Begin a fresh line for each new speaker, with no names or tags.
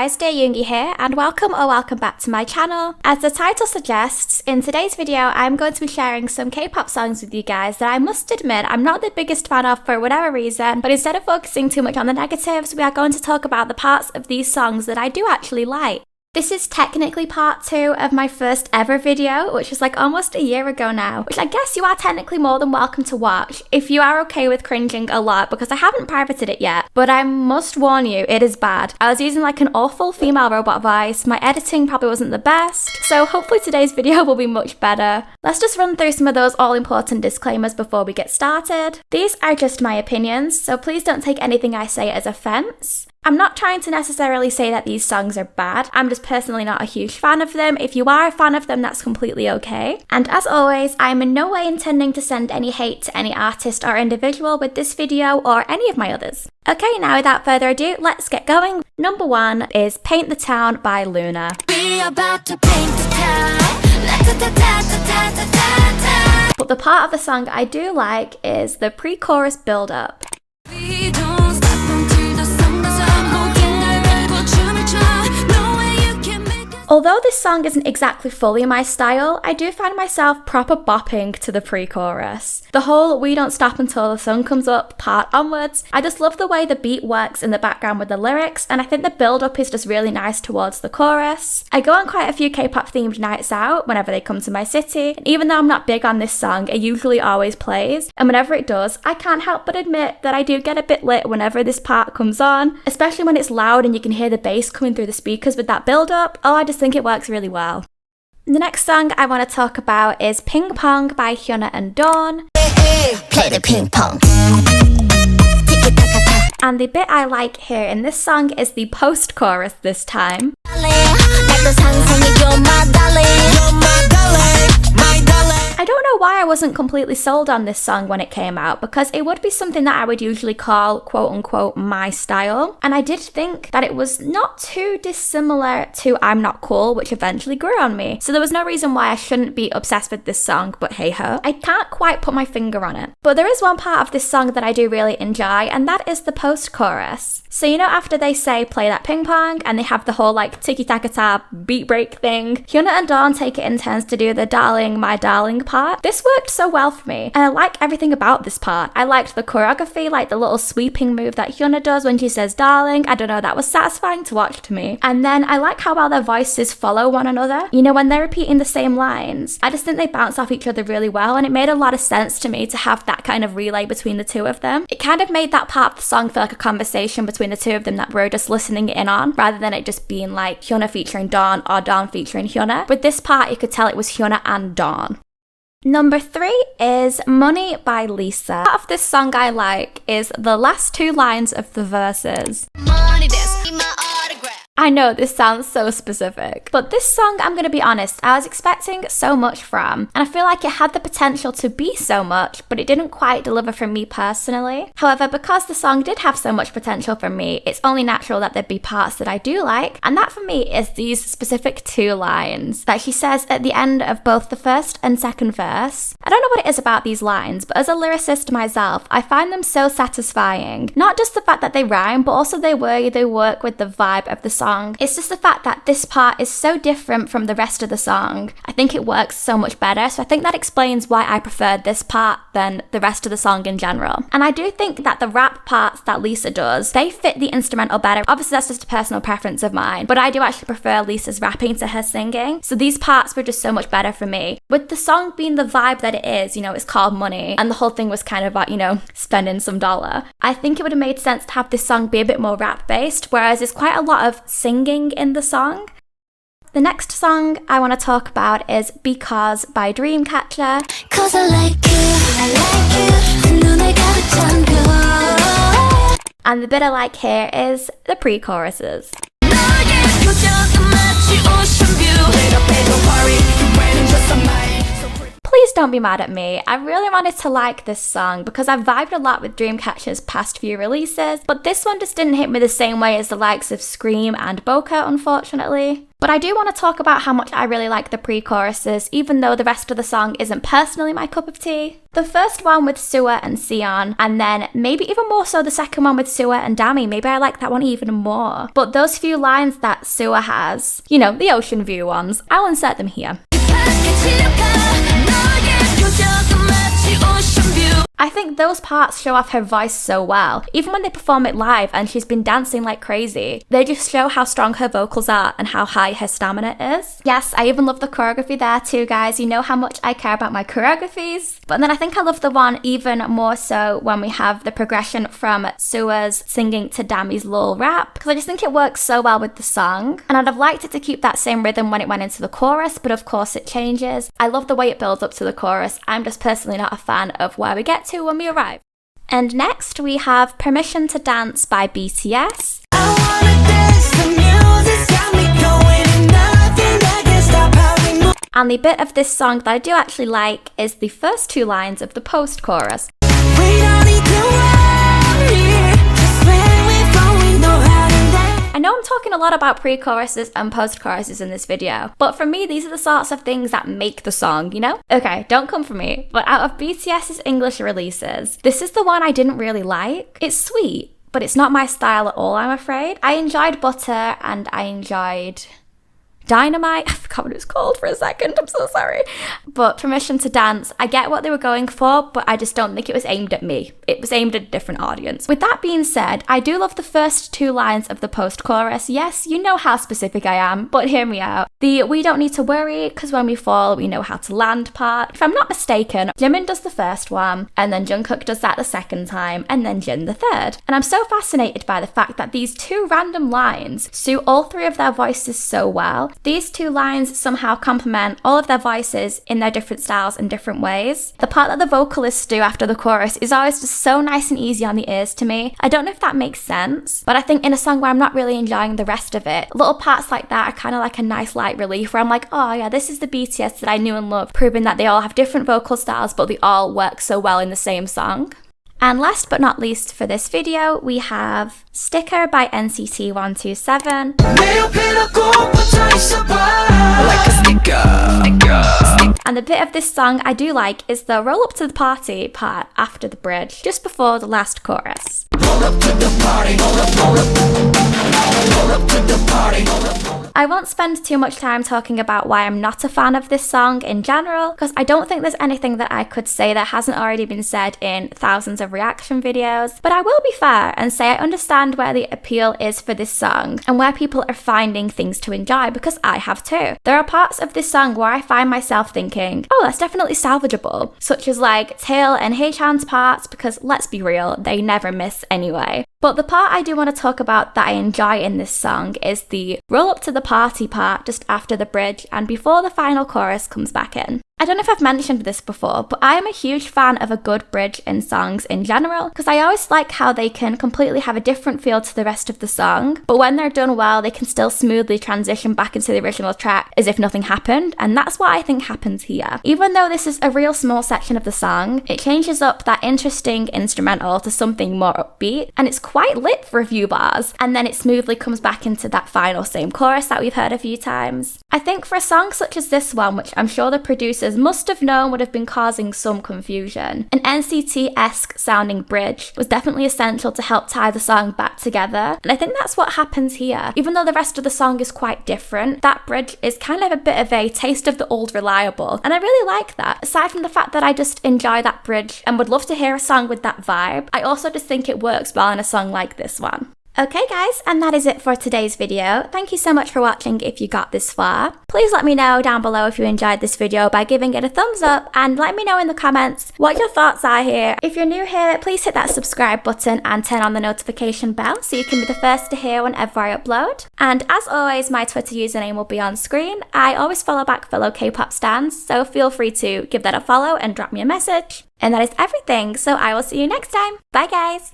guys, dearyoongi here, and welcome back to my channel. As the title suggests, in today's video I'm going to be sharing some K-pop songs with you guys that I must admit I'm not the biggest fan of for whatever reason, but instead of focusing too much on the negatives, we are going to talk about the parts of these songs that I do actually like. This is technically part 2 of my first ever video, which was like almost a year ago now, which I guess you are technically more than welcome to watch if you are okay with cringing a lot, because I haven't pirated it yet, but I must warn you, it is bad. I was using like an awful female robot voice, my editing probably wasn't the best, so hopefully today's video will be much better. Let's just run through some of those all-important disclaimers before we get started. These are just my opinions, so please don't take anything I say as offense. I'm not trying to necessarily say that these songs are bad, I'm just personally not a huge fan of them. If you are a fan of them, that's completely okay. And as always, I'm in no way intending to send any hate to any artist or individual with this video or any of my others. Okay, now without further ado, let's get going. Number 1 is Paint the Town by Luna. We're about to paint the town. But the part of the song I do like is the pre-chorus build-up. Although this song isn't exactly fully my style, I do find myself proper bopping to the pre-chorus. The whole "we don't stop until the sun comes up" part onwards, I just love the way the beat works in the background with the lyrics, and I think the build-up is just really nice towards the chorus. I go on quite a few K-pop themed nights out whenever they come to my city, and even though I'm not big on this song, it usually always plays, and whenever it does, I can't help but admit that I do get a bit lit whenever this part comes on, especially when it's loud and you can hear the bass coming through the speakers with that build-up. Oh, I just think it works really well. The next song I want to talk about is Ping Pong by Hyuna and Dawn.
Play the ping pong.
And the bit I like here in this song is the post-chorus this time. I don't know why I wasn't completely sold on this song when it came out, because it would be something that I would usually call quote-unquote my style, and I did think that it was not too dissimilar to I'm Not Cool, which eventually grew on me, so there was no reason why I shouldn't be obsessed with this song, but hey ho. I can't quite put my finger on it. But there is one part of this song that I do really enjoy, and that is the post-chorus. So you know, after they say play that ping pong, and they have the whole like tiki-taka-ta beat break thing, Hyuna and Dawn take it in turns to do the darling, my darling part. This worked so well for me, and I like everything about this part. I liked the choreography, like the little sweeping move that Hyuna does when she says darling. I don't know, that was satisfying to watch to me. And then I like how well their voices follow one another. You know, when they're repeating the same lines, I just think they bounce off each other really well, and it made a lot of sense to me to have that kind of relay between the two of them. It kind of made that part of the song feel like a conversation between the two of them that we're just listening in on, rather than it just being like Hyuna featuring Dawn or Dawn featuring Hyuna. With this part, you could tell it was Hyuna and Dawn. Number 3 is Money by Lisa. Part of this song I like is the last 2 lines of the verses. Money, this, my autograph. I know this sounds so specific, but this song, I'm gonna be honest, I was expecting so much from, and I feel like it had the potential to be so much, but it didn't quite deliver for me personally. However, because the song did have so much potential for me, it's only natural that there'd be parts that I do like, and that for me is these specific 2 lines that she says at the end of both the first and second verse. I don't know what it is about these lines, but as a lyricist myself, I find them so satisfying. Not just the fact that they rhyme, but also they work with the vibe of the song. It's just the fact that this part is so different from the rest of the song. I think it works so much better, so I think that explains why I preferred this part than the rest of the song in general. And I do think that the rap parts that Lisa does, they fit the instrumental better. Obviously that's just a personal preference of mine, but I do actually prefer Lisa's rapping to her singing, so these parts were just so much better for me. With the song being the vibe that it is, you know, it's called Money, and the whole thing was kind of about, you know, spending some dollar, I think it would have made sense to have this song be a bit more rap based, whereas there's quite a lot of singing in the song. The next song I want to talk about is Because by Dreamcatcher. Cause I like you. And the bit I like here is the pre-choruses. Please don't be mad at me. I really wanted to like this song because I've vibed a lot with Dreamcatcher's past few releases, but this one just didn't hit me the same way as the likes of Scream and Boca, unfortunately. But I do want to talk about how much I really like the pre-choruses, even though the rest of the song isn't personally my cup of tea. The first one with Suwa and Sion, and then maybe even more so the second one with Suwa and Dami. Maybe I like that one even more. But those few lines that Suwa has, you know, the ocean view ones, I'll insert them here. I think those parts show off her voice so well. Even when they perform it live and she's been dancing like crazy, they just show how strong her vocals are and how high her stamina is. Yes, I even love the choreography there too, guys. You know how much I care about my choreographies. But then I think I love the one even more so when we have the progression from Suwa's singing to Dami's little rap, because I just think it works so well with the song. And I'd have liked it to keep that same rhythm when it went into the chorus, but of course it changes. I love the way it builds up to the chorus. I'm just personally not a fan of where we get to when we arrive. And next we have Permission to Dance by BTS. And the bit of this song that I do actually like is the first two lines of the post-chorus. I know I'm talking a lot about pre-choruses and post-choruses in this video, but for me, these are the sorts of things that make the song, you know? Okay, don't come for me, but out of BTS's English releases, this is the one I didn't really like. It's sweet, but it's not my style at all, I'm afraid. I enjoyed Butter and I enjoyed Dynamite. I forgot what it was called for a second, I'm so sorry. But Permission to Dance, I get what they were going for, but I just don't think it was aimed at me. It was aimed at a different audience. With that being said, I do love the first two lines of the post-chorus. Yes, you know how specific I am, but hear me out. The "we don't need to worry, cause when we fall, we know how to land" part. If I'm not mistaken, Jimin does the first one, and then Jungkook does that the second time, and then Jin the third. And I'm so fascinated by the fact that these two random lines suit all three of their voices so well. These two lines somehow complement all of their voices in their different styles and different ways. The part that the vocalists do after the chorus is always just so nice and easy on the ears to me. I don't know if that makes sense, but I think in a song where I'm not really enjoying the rest of it, little parts like that are kind of like a nice light relief where I'm like, oh yeah, this is the BTS that I knew and loved, proving that they all have different vocal styles, but they all work so well in the same song. And last but not least for this video, we have Sticker by NCT 127. And the bit of this song I do like is the roll up to the party part after the bridge, just before the last chorus. Roll up to the party, roll up to the party, I won't spend too much time talking about why I'm not a fan of this song in general, because I don't think there's anything that I could say that hasn't already been said in thousands of reaction videos, but I will be fair and say I understand where the appeal is for this song and where people are finding things to enjoy, because I have too. There are parts of this song where I find myself thinking, oh, that's definitely salvageable, such as like Tail and Haechan's parts, because let's be real, they never miss anyway. But the part I do want to talk about that I enjoy in this song is the roll up to the party part just after the bridge and before the final chorus comes back in. I don't know if I've mentioned this before, but I am a huge fan of a good bridge in songs in general, because I always like how they can completely have a different feel to the rest of the song, but when they're done well, they can still smoothly transition back into the original track as if nothing happened, and that's what I think happens here. Even though this is a real small section of the song, it changes up that interesting instrumental to something more upbeat, and it's quite lit for a few bars, and then it smoothly comes back into that final same chorus that we've heard a few times. I think for a song such as this one, which I'm sure the producers must have known would have been causing some confusion, an NCT-esque sounding bridge was definitely essential to help tie the song back together, and I think that's what happens here. Even though the rest of the song is quite different, that bridge is kind of a bit of a taste of the old reliable, and I really like that. Aside from the fact that I just enjoy that bridge and would love to hear a song with that vibe, I also just think it works well in a song like this one. Okay guys, and that is it for today's video. Thank you so much for watching if you got this far. Please let me know down below if you enjoyed this video by giving it a thumbs up, and let me know in the comments what your thoughts are here. If you're new here, please hit that subscribe button and turn on the notification bell so you can be the first to hear whenever I upload. And as always, my Twitter username will be on screen. I always follow back fellow K-pop stans, so feel free to give that a follow and drop me a message. And that is everything, so I will see you next time. Bye guys!